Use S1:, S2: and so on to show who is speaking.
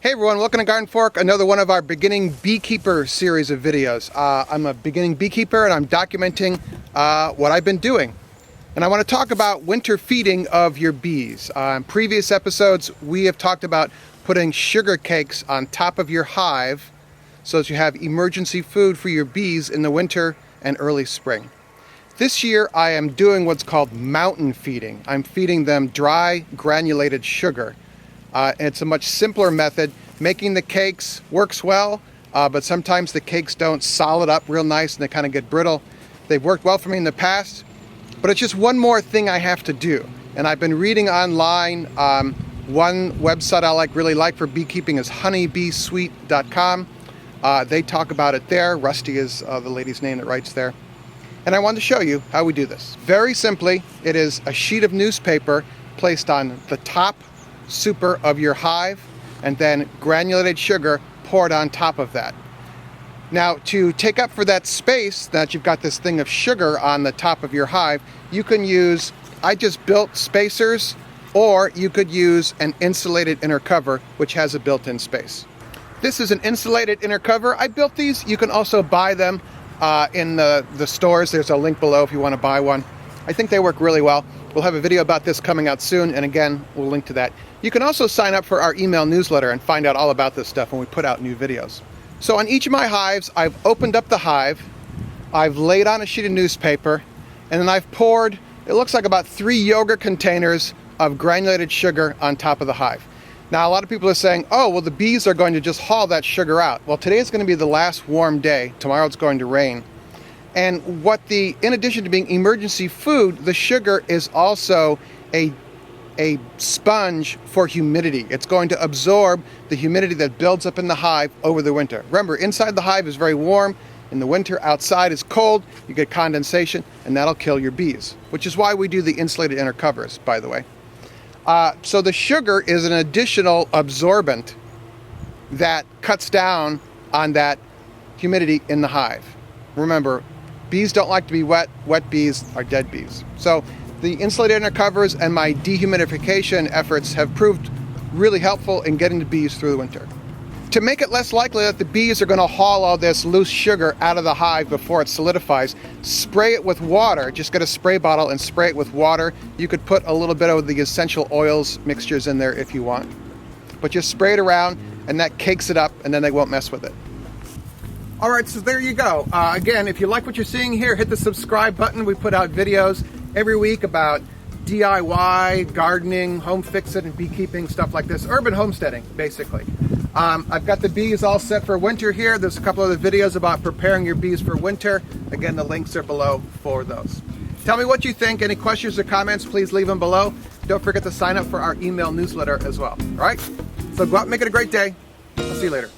S1: Hey everyone, welcome to GardenFork, another one of our beginning beekeeper series of videos. I'm a beginning beekeeper and I'm documenting what I've been doing. And I want to talk about winter feeding of your bees. In previous episodes, we have talked about putting sugar cakes on top of your hive so that you have emergency food for your bees in the winter and early spring. This year I am doing what's called mountain feeding. I'm feeding them dry granulated sugar. It's a much simpler method. Making the cakes works well, but sometimes the cakes don't solid up real nice and they kind of get brittle. They've worked well for me in the past, but it's just one more thing I have to do. And I've been reading online. One website I really like for beekeeping is honeybeesweet.com. They talk about it there. Rusty is the lady's name that writes there. And I wanted to show you how we do this. Very simply, it is a sheet of newspaper placed on the top super of your hive and then granulated sugar poured on top of that. Now, to take up for that space that you've got this thing of sugar on the top of your hive, you can use, I just built spacers, or you could use an insulated inner cover which has a built-in space. This is an insulated inner cover. I built these. You can also buy them in the stores. There's a link below if you want to buy one. I think they work really well. We'll have a video about this coming out soon, and again, we'll link to that. You can also sign up for our email newsletter and find out all about this stuff when we put out new videos. So on each of my hives, I've opened up the hive, I've laid on a sheet of newspaper, and then I've poured, it looks like about 3 yogurt containers of granulated sugar on top of the hive. Now, a lot of people are saying, oh, well, the bees are going to just haul that sugar out. Well, today is going to be the last warm day. Tomorrow it's going to rain. And in addition to being emergency food, the sugar is also a sponge for humidity. It's going to absorb the humidity that builds up in the hive over the winter. Remember, inside the hive is very warm. In the winter, outside is cold. You get condensation, and that'll kill your bees, which is why we do the insulated inner covers, by the way. So the sugar is an additional absorbent that cuts down on that humidity in the hive. Remember, bees don't like to be wet. Wet bees are dead bees. So the insulated inner covers and my dehumidification efforts have proved really helpful in getting the bees through the winter. To make it less likely that the bees are going to haul all this loose sugar out of the hive before it solidifies, spray it with water. Just get a spray bottle and spray it with water. You could put a little bit of the essential oils mixtures in there if you want. But just spray it around and that cakes it up and then they won't mess with it. All right, so there you go. Again, if you like what you're seeing here, hit the subscribe button. We put out videos every week about DIY, gardening, home fix-it, and beekeeping, stuff like this. Urban homesteading, basically. I've got the bees all set for winter here. There's a couple other videos about preparing your bees for winter. Again, the links are below for those. Tell me what you think. Any questions or comments, please leave them below. Don't forget to sign up for our email newsletter as well. All right? So go out and make it a great day. I'll see you later.